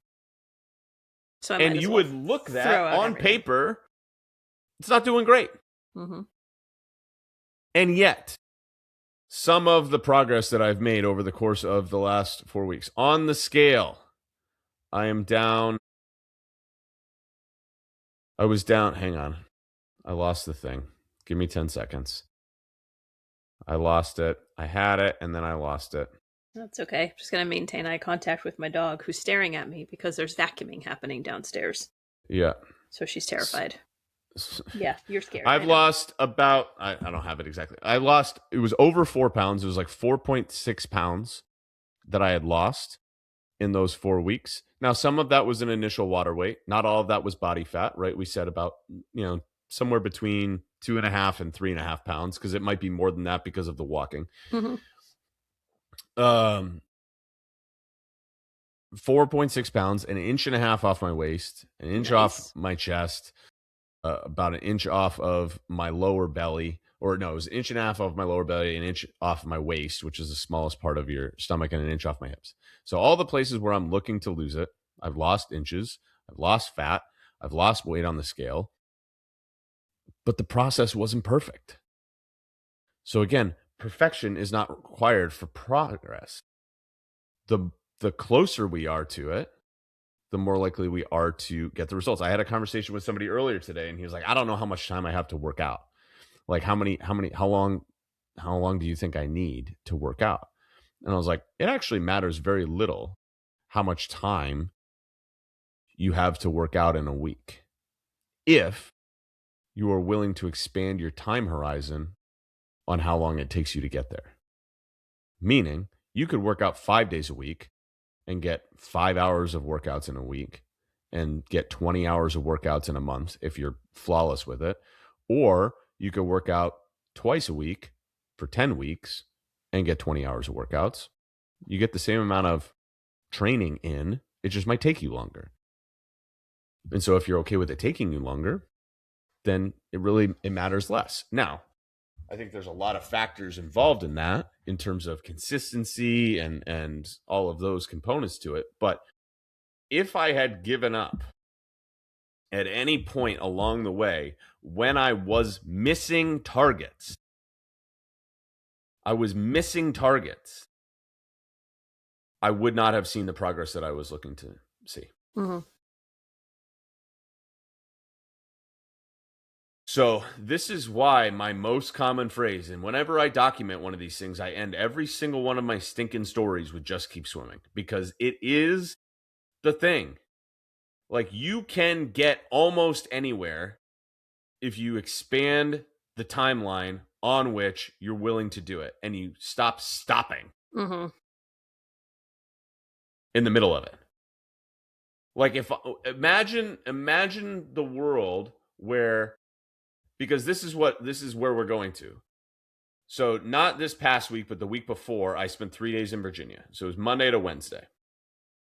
So I and you would look that on paper, it's not doing great. Mm-hmm. And yet, some of the progress that I've made over the course of the last 4 weeks on the scale, I am down. I was down. Hang on. I lost the thing. Give me 10 seconds. I lost it. I had it, and then I lost it. That's okay. I'm just going to maintain eye contact with my dog, who's staring at me because there's vacuuming happening downstairs. Yeah. So she's terrified. Yeah, you're scared. I've lost about, I don't have it exactly. I lost, it was over 4 pounds. It was like 4.6 pounds that I had lost in those 4 weeks. Now, some of that was an initial water weight. Not all of that was body fat, right? We said about, somewhere between 2.5 and 3.5 pounds, because it might be more than that because of the walking. Mm-hmm. 4.6 pounds, an inch and a half off my waist, an inch off my chest, about an inch off of my lower belly, or no, it was an inch and a half off my lower belly, an inch off my waist, which is the smallest part of your stomach, and an inch off my hips. So all the places where I'm looking to lose it, I've lost inches, I've lost fat, I've lost weight on the scale, but the process wasn't perfect. So again, perfection is not required for progress. The closer we are to it, the more likely we are to get the results. I had a conversation with somebody earlier today, and he was like, I don't know how much time I have to work out. Like how long do you think I need to work out? And I was like, it actually matters very little how much time you have to work out in a week, if you are willing to expand your time horizon on how long it takes you to get there. Meaning, you could work out 5 days a week and get 5 hours of workouts in a week and get 20 hours of workouts in a month if you're flawless with it. Or you could work out twice a week for 10 weeks and get 20 hours of workouts. You get the same amount of training in, it just might take you longer. And so if you're okay with it taking you longer, then it matters less. Now, I think there's a lot of factors involved in that in terms of consistency and all of those components to it. But if I had given up at any point along the way when I was missing targets, I would not have seen the progress that I was looking to see. Mm-hmm. So this is why my most common phrase, and whenever I document one of these things, I end every single one of my stinking stories with just keep swimming, because it is the thing. Like, you can get almost anywhere if you expand the timeline on which you're willing to do it, and you stop stopping in the middle of it. Like, if imagine the world where, because this is where we're going to. So not this past week, but the week before, I spent 3 days in Virginia. So it was Monday to Wednesday.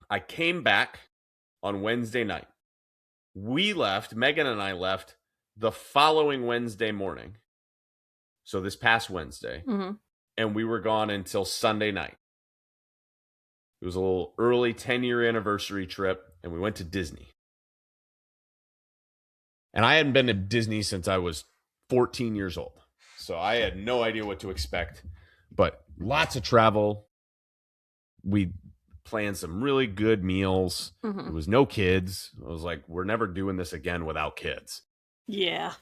I came back on Wednesday night. Megan and I left the following Wednesday morning. So this past Wednesday. Mm-hmm. And we were gone until Sunday night. It was a little early 10-year anniversary trip, and we went to Disney. And I hadn't been to Disney since I was 14 years old. So I had no idea what to expect. But lots of travel. We planned some really good meals. Mm-hmm. There was no kids. I was like, we're never doing this again without kids. Yeah.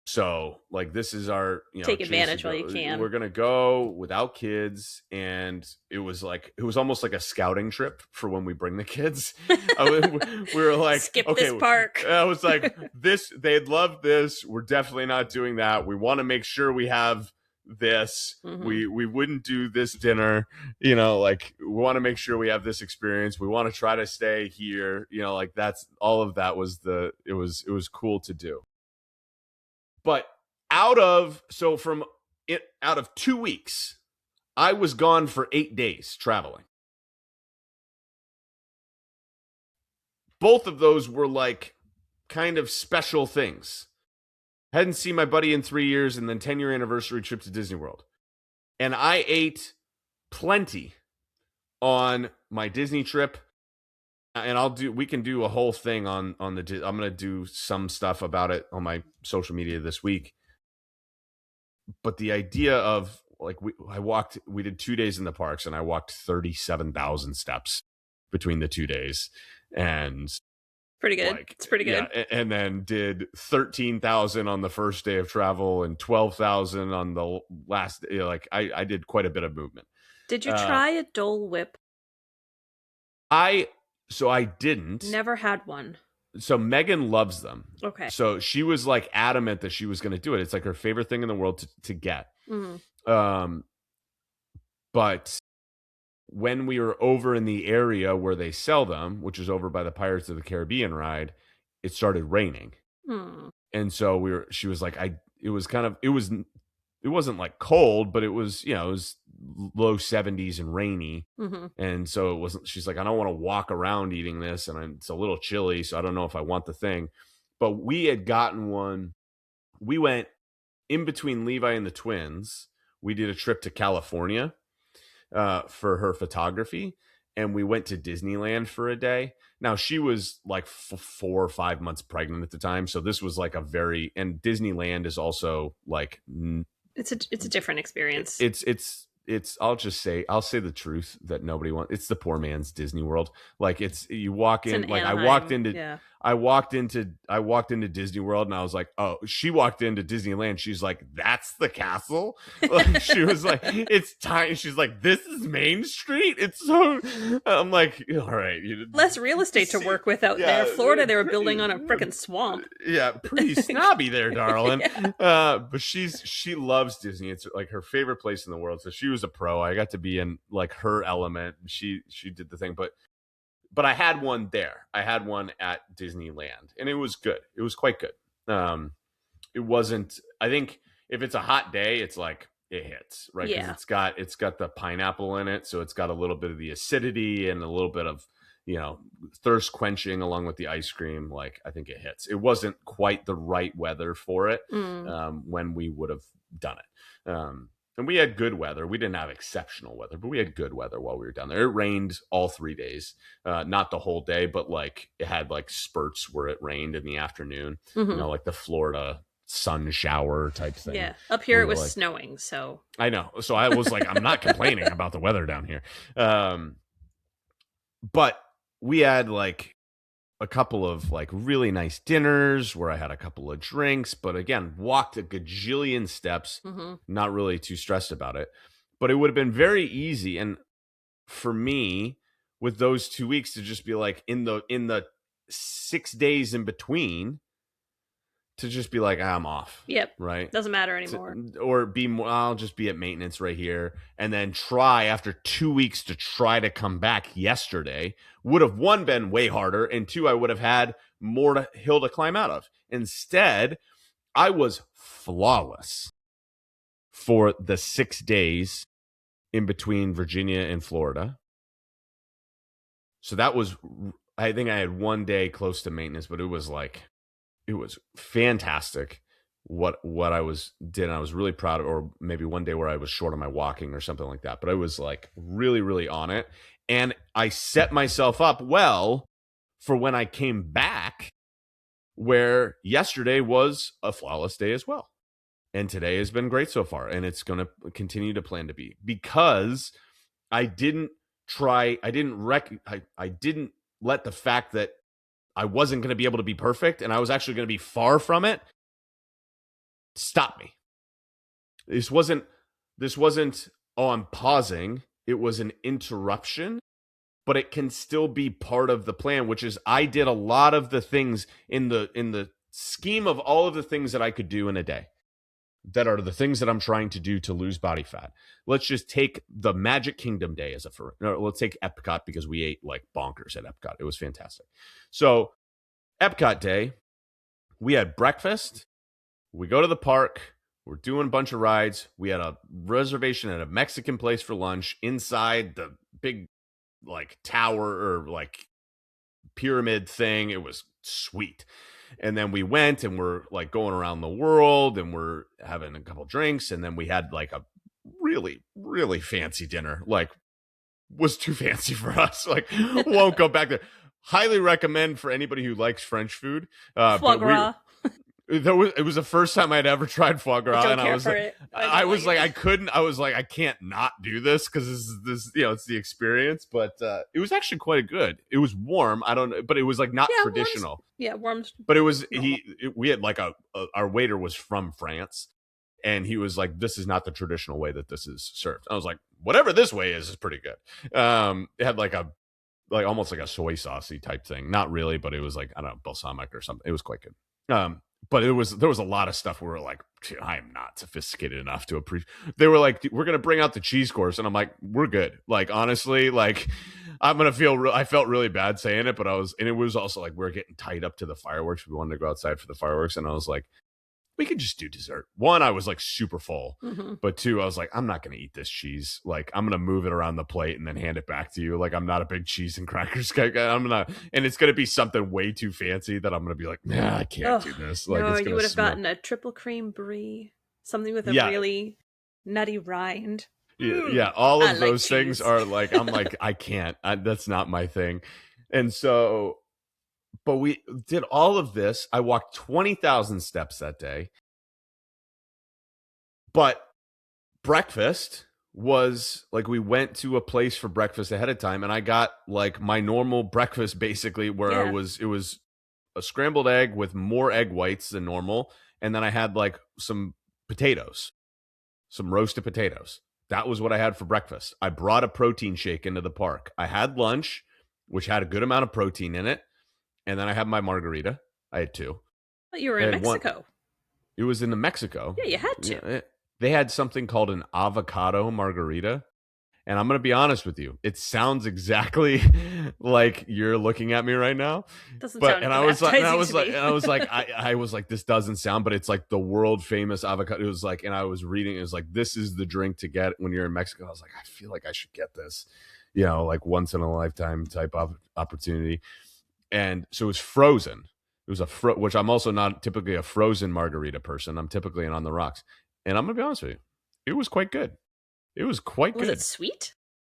So, like, this is our, take advantage while you can. We're going to go without kids. And it was almost like a scouting trip for when we bring the kids. We were like, skip this park. I was like, they'd love this. We're definitely not doing that. We want to make sure we have this. We wouldn't do this dinner, we want to make sure we have this experience. We want to try to stay here, that's all of that was it was cool to do. But out of 2 weeks, I was gone for 8 days traveling. Both of those were like kind of special things. Hadn't seen my buddy in 3 years, and then 10-year anniversary trip to Disney World. And I ate plenty on my Disney trip. And we can do a whole thing on I'm going to do some stuff about it on my social media this week. But the idea of like, we did 2 days in the parks and I walked 37,000 steps between the 2 days, and pretty good. Like, it's pretty good. Yeah, and then did 13,000 on the first day of travel and 12,000 on the last. Like I did quite a bit of movement. Did you try a Dole Whip? So I didn't. Never had one. So Megan loves them. Okay. So she was like adamant that she was going to do it. It's like her favorite thing in the world to get. Mm-hmm. But when we were over in the area where they sell them, which is over by the Pirates of the Caribbean ride, it started raining. And so she was like, it wasn't like cold, but it was, it was low 70s and rainy. Mm-hmm. And so it wasn't, she's like, I don't want to walk around eating this. And it's a little chilly. So I don't know if I want the thing, but we had gotten one. We went in between Levi and the twins. We did a trip to California for her photography, and we went to Disneyland for a day. Now she was like 4 or 5 months pregnant at the time, so this was like and Disneyland is also like it's a different experience. I'll say the truth that nobody wants. It's the poor man's Disney World. Like you walk in, like Anaheim. I walked into Disney World and I was like, oh, she walked into Disneyland. She's like, that's the castle. Like, she was like, it's tiny. She's like, this is Main Street. It's so, I'm like, all right. Less real estate to work with out there. Florida, they were building on a freaking swamp. Yeah. Pretty snobby there, darling. Yeah. But she loves Disney. It's like her favorite place in the world. So she was a pro. I got to be in like her element. She did the thing, but I had one there. I had one at Disneyland, and it was good. It was quite good. It wasn't. I think if it's a hot day, it's like it hits, right? Yeah. It's got the pineapple in it, so it's got a little bit of the acidity and a little bit of thirst quenching along with the ice cream. Like I think it hits. It wasn't quite the right weather for it when we would have done it. And we had good weather. We didn't have exceptional weather, but we had good weather while we were down there. It rained all 3 days, not the whole day, but like it had like spurts where it rained in the afternoon, like the Florida sun shower type thing. Yeah. Up here it was snowing. So I know. So I was like, I'm not complaining about the weather down here. But we had like a couple of like really nice dinners where I had a couple of drinks, but again, walked a gajillion steps, not really too stressed about it. But it would have been very easy. And for me, with those 2 weeks to just be like in the 6 days in between, to just be like, I'm off. Yep. Right. Doesn't matter anymore. I'll just be at maintenance right here. And then try after 2 weeks to try to come back yesterday would have, one, been way harder. And two, I would have had more hill to climb out of. Instead, I was flawless for the 6 days in between Virginia and Florida. So that was, I think I had 1 day close to maintenance, but it was fantastic what I did. I was really proud of, or maybe 1 day where I was short on my walking or something like that, but I was like really, really on it. And I set myself up well for when I came back, where yesterday was a flawless day as well. And today has been great so far. And it's going to continue to plan to be, because I didn't let the fact that I wasn't going to be able to be perfect and I was actually going to be far from it stop me. This wasn't, oh, I'm pausing. It was an interruption, but it can still be part of the plan, which is I did a lot of the things in the scheme of all of the things that I could do in a day that are the things that I'm trying to do to lose body fat. Let's just take the Magic Kingdom day let's take Epcot, because we ate like bonkers at Epcot. It was fantastic. So Epcot day, we had breakfast. We go to the park. We're doing a bunch of rides. We had a reservation at a Mexican place for lunch inside the big like tower or like pyramid thing. It was sweet. And then we went and we're like going around the world and we're having a couple drinks. And then we had like a really, really fancy dinner. Like, was too fancy for us. Like, won't go back there. highly recommend for anybody who likes French food. Foie gras. It was the first time I'd ever tried foie gras, and I was like, I can't not do this because this it's the experience. But it was actually quite good. It was warm. I don't know, but it was like not traditional. Warm. But it was we had like our waiter was from France, and he was like, this is not the traditional way that this is served. I was like, whatever this way is pretty good. It had like almost like a soy saucy type thing. Not really, but it was like, I don't know, balsamic or something. It was quite good. But there was a lot of stuff where we're like, I am not sophisticated enough to appreciate. They were like, we're gonna bring out the cheese course, and I'm like, we're good. Like honestly, like I'm gonna feel. I felt really bad saying it, but and it was also like we're getting tied up to the fireworks. We wanted to go outside for the fireworks, and I was like, we could just do dessert. One, I was like super full, but two, I was like, I'm not going to eat this cheese. Like, I'm going to move it around the plate and then hand it back to you. Like, I'm not a big cheese and crackers guy. And it's going to be something way too fancy that I'm going to be like, nah, I can't do this. Like, no, you would have gotten a triple cream brie, something with a really nutty rind. Yeah, all of those things are like, I'm like, I can't. That's not my thing. And so. But we did all of this. I walked 20,000 steps that day. But breakfast was like we went to a place for breakfast ahead of time, and I got like my normal breakfast basically where it was a scrambled egg with more egg whites than normal, and then I had like some potatoes, some roasted potatoes. That was what I had for breakfast. I brought a protein shake into the park. I had lunch, which had a good amount of protein in it. And then I had my margarita. I had two. But you were in Mexico. It was in the Mexico. Yeah, you had to. Yeah, they had something called an avocado margarita. And I'm going to be honest with you. It sounds exactly like you're looking at me right now. Doesn't sound and I was like, this doesn't sound, but it's like the world famous avocado. It was like, and I was reading, it was like, this is the drink to get when you're in Mexico. I was like, I feel like I should get this, like once in a lifetime type of opportunity. And so it was frozen. It was which I'm also not typically a frozen margarita person. I'm typically an on the rocks. And I'm going to be honest with you. It was quite good. It was quite good. Was it sweet?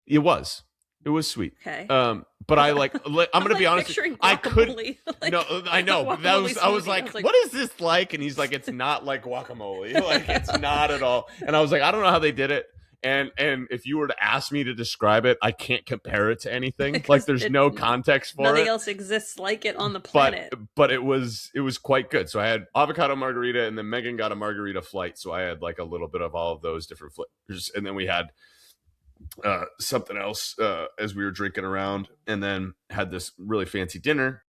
It was. It was sweet. Okay. But I'm going to be honest. I couldn't. No, I know. I was like, what is this like? And he's like, it's not like guacamole. Like, it's not at all. And I was like, I don't know how they did it. And if you were to ask me to describe it, I can't compare it to anything. Like there's no context for nothing it. Nothing else exists like it on the planet. But it was quite good. So I had avocado margarita, and then Megan got a margarita flight. So I had like a little bit of all of those different flavors. And then we had something else as we were drinking around, and then had this really fancy dinner.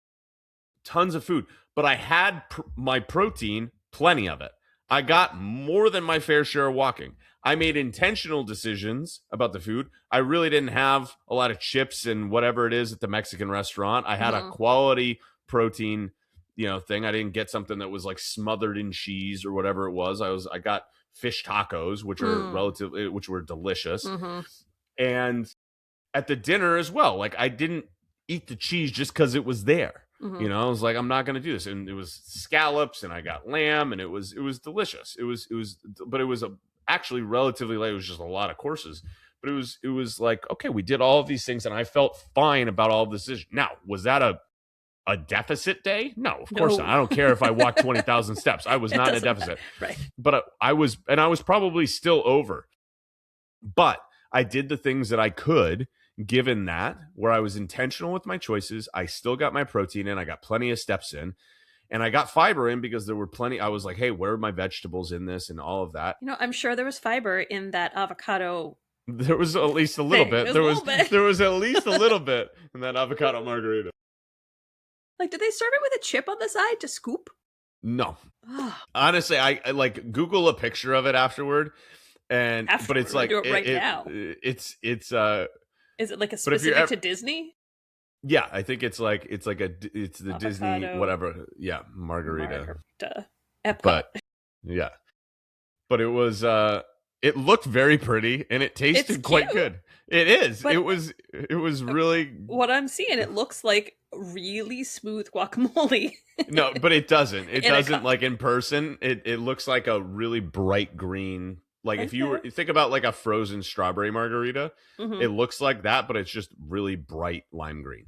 Tons of food. But I had my protein, plenty of it. I got more than my fair share of walking. I made intentional decisions about the food. I really didn't have a lot of chips and whatever it is at the Mexican restaurant. I had a quality protein, thing. I didn't get something that was like smothered in cheese or whatever it was. I got fish tacos, which are which were delicious. And at the dinner as well, like I didn't eat the cheese just because it was there. I was like, I'm not going to do this. And it was scallops, and I got lamb, and it was delicious. But it was actually relatively late. It was just a lot of courses, but it was like, okay, we did all of these things, and I felt fine about all of this. Now, was that a deficit day? No, of course not. I don't care if I walked 20,000 steps. I was not in a deficit. Right. But I was probably still over. But I did the things that I could, given that, where I was intentional with my choices. I still got my protein in. I got plenty of steps in. And I got fiber in because there were plenty. I was like, hey, where are my vegetables in this and all of that? I'm sure there was fiber in that avocado. There was at least a little bit. There was at least a little bit in that avocado margarita. Like, did they serve it with a chip on the side to scoop? No. Honestly, I like Google a picture of it afterward. But it's like do it right now. It's Is it like a specific to Disney? Yeah, I think it's the avocado, Disney whatever. Yeah, margarita. Epcot. But yeah, but it was it looked very pretty, and it tasted quite good. It is. But it was really. What I'm seeing, it looks like really smooth guacamole. No, but it doesn't. It doesn't like in person. It looks like a really bright green. Like if you think about like a frozen strawberry margarita, it looks like that, but it's just really bright lime green.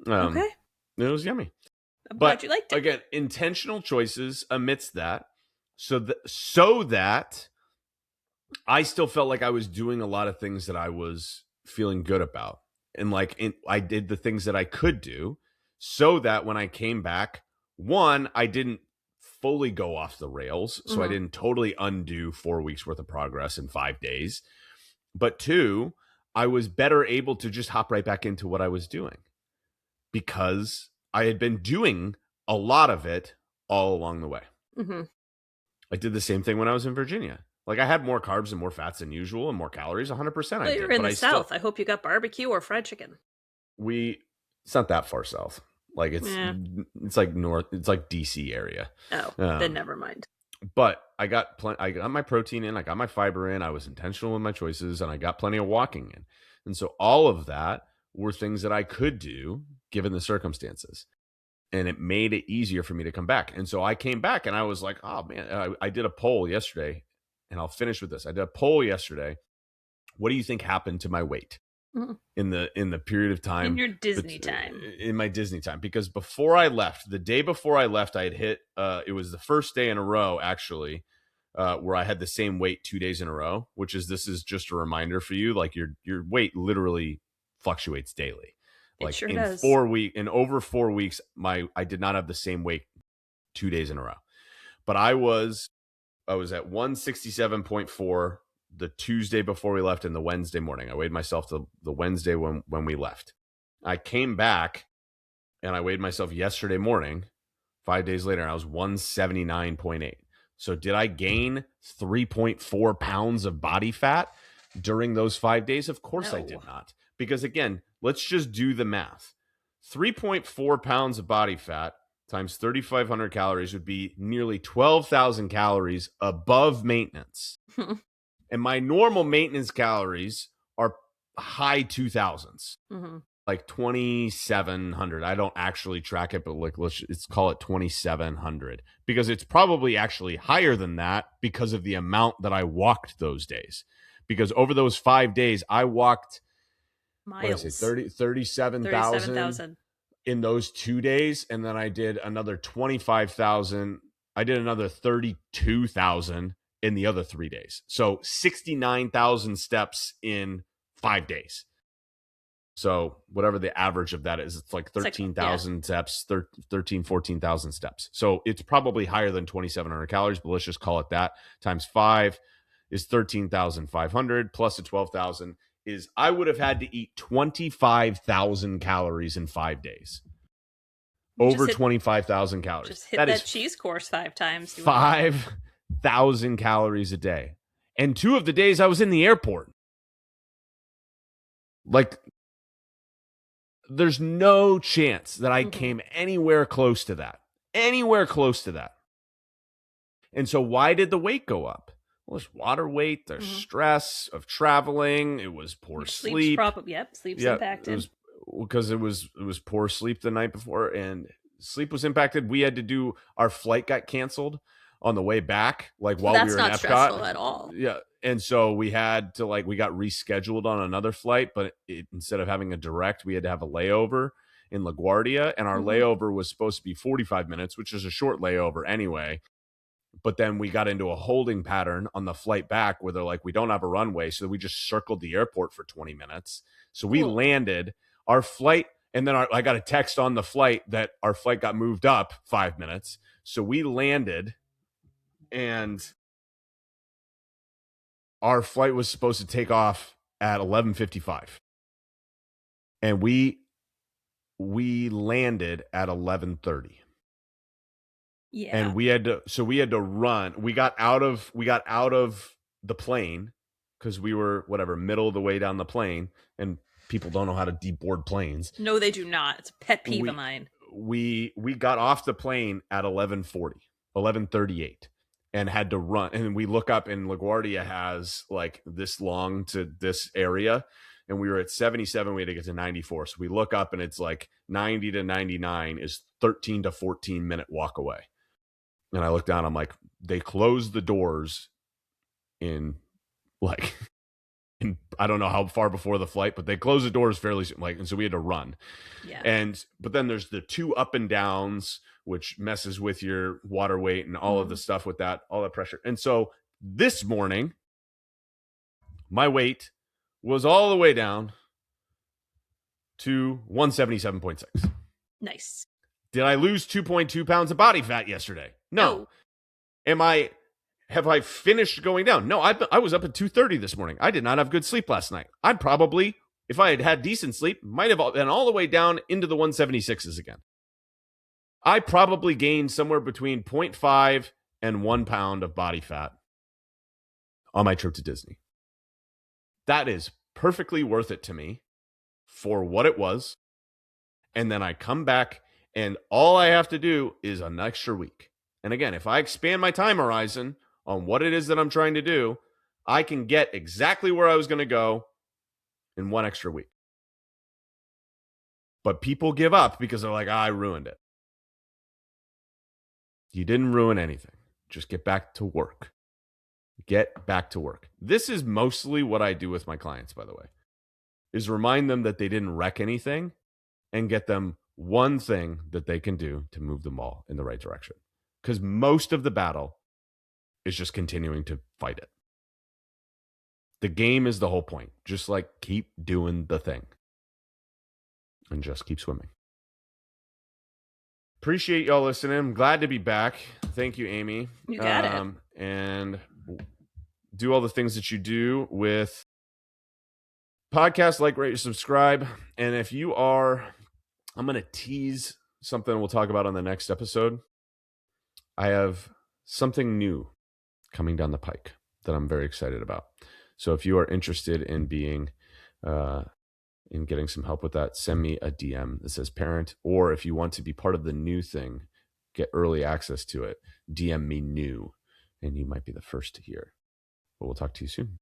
Okay. It was yummy. I'm But glad you liked it. again, intentional choices amidst that, so that I still felt like I was doing a lot of things that I was feeling good about, and I did the things that I could do, so that when I came back, one, I didn't fully go off the rails, so I didn't totally undo 4 weeks worth of progress in 5 days, but two, I was better able to just hop right back into what I was doing because I had been doing a lot of it all along the way. I did the same thing when I was in Virginia. Like, I had more carbs and more fats than usual and more calories. 100% I did. You're in but the South. I hope you got barbecue or fried chicken. It's not that far south. Like, it's like north. It's like DC area. Oh, then never mind. But I got my protein in. I got my fiber in. I was intentional in my choices, and I got plenty of walking in. And so all of that were things that I could do given the circumstances. And it made it easier for me to come back. And so I came back and I was like, oh man, I did a poll yesterday, and I'll finish with this. I did a poll yesterday. What do you think happened to my weight in the period of time? In your Disney time. In my Disney time. Because before I left, the day before I left, I had hit, it was the first day in a row, actually, where I had the same weight 2 days in a row, this is just a reminder for you. Like, your weight literally fluctuates daily. Like, sure in does. over 4 weeks, I did not have the same weight 2 days in a row. But I was at 167.4 the Tuesday before we left and the Wednesday morning. I weighed myself the Wednesday when we left. I came back and I weighed myself yesterday morning, 5 days later, and I was 179.8. So did I gain 3.4 pounds of body fat during those 5 days? Of course I did not. Because again, let's just do the math. 3.4 pounds of body fat times 3,500 calories would be nearly 12,000 calories above maintenance. And my normal maintenance calories are high 2,000s, like 2,700. I don't actually track it, but let's call it 2,700 because it's probably actually higher than that because of the amount that I walked those days. Because over those 5 days, I walked miles. 37,000 in those 2 days, and then I did another 25,000. I did another 32,000 in the other 3 days. So 69,000 steps in 5 days. So whatever the average of that is, it's like 13,000 steps, 14,000 steps. So it's probably higher than 2,700 calories, but let's just call it that. Times 5 is 13,500 plus the 12,000 is I would have had to eat 25,000 calories in 5 days. Over 25,000 calories. Just hit that cheese course 5 times. 5,000 calories a day. And 2 of the days I was in the airport. Like, there's no chance that I came anywhere close to that. Anywhere close to that. And so why did the weight go up? Well, there's water weight, there's stress of traveling, it was poor sleep. Sleep's impacted. Because it was poor sleep the night before, and sleep was impacted. We had to do, our flight got canceled on the way back, like while we were in Epcot. That's not stressful at all. Yeah. And so we had to, we got rescheduled on another flight, but instead of having a direct, we had to have a layover in LaGuardia, and our layover was supposed to be 45 minutes, which is a short layover anyway. But then we got into a holding pattern on the flight back where they're like, we don't have a runway. So we just circled the airport for 20 minutes. So we landed our flight. And then I got a text on the flight that our flight got moved up 5 minutes. So we landed, and our flight was supposed to take off at 11:55. And we landed at 11:30. Yeah. And we had to run. We got out of the plane because we were middle of the way down the plane, and people don't know how to deboard planes. No, they do not. It's a pet peeve of mine. We got off the plane at 11:38 and had to run. And we look up, and LaGuardia has like this long to this area, and we were at 77. We had to get to 94. So we look up, and it's like 90 to 99 is 13 to 14 minute walk away. And I look down, I'm like, they closed the doors in And I don't know how far before the flight, but they closed the doors fairly soon. And so we had to run. Yeah. But then there's the 2 up and downs, which messes with your water weight and all of the stuff with that, all that pressure. And so this morning, my weight was all the way down to 177.6. Nice. Did I lose 2.2 pounds of body fat yesterday? No. Have I finished going down? No, I was up at 2:30 this morning. I did not have good sleep last night. I probably, if I had had decent sleep, might have been all the way down into the 176s again. I probably gained somewhere between 0.5 and 1 pound of body fat on my trip to Disney. That is perfectly worth it to me for what it was. And then I come back and all I have to do is an extra week. And again, if I expand my time horizon on what it is that I'm trying to do, I can get exactly where I was going to go in 1 extra week. But people give up because they're like, I ruined it. You didn't ruin anything. Just get back to work. Get back to work. This is mostly what I do with my clients, by the way, is remind them that they didn't wreck anything and get them one thing that they can do to move the ball in the right direction. Because most of the battle is just continuing to fight it. The game is the whole point. Just keep doing the thing and just keep swimming. Appreciate y'all listening. I'm glad to be back. Thank you, Amy. You got it. And do all the things that you do with podcasts, rate, subscribe. And if you are, I'm going to tease something we'll talk about on the next episode. I have something new coming down the pike that I'm very excited about. So if you are interested in being, in getting some help with that, send me a DM that says parent, or if you want to be part of the new thing, get early access to it, DM me new, and you might be the first to hear. But we'll talk to you soon.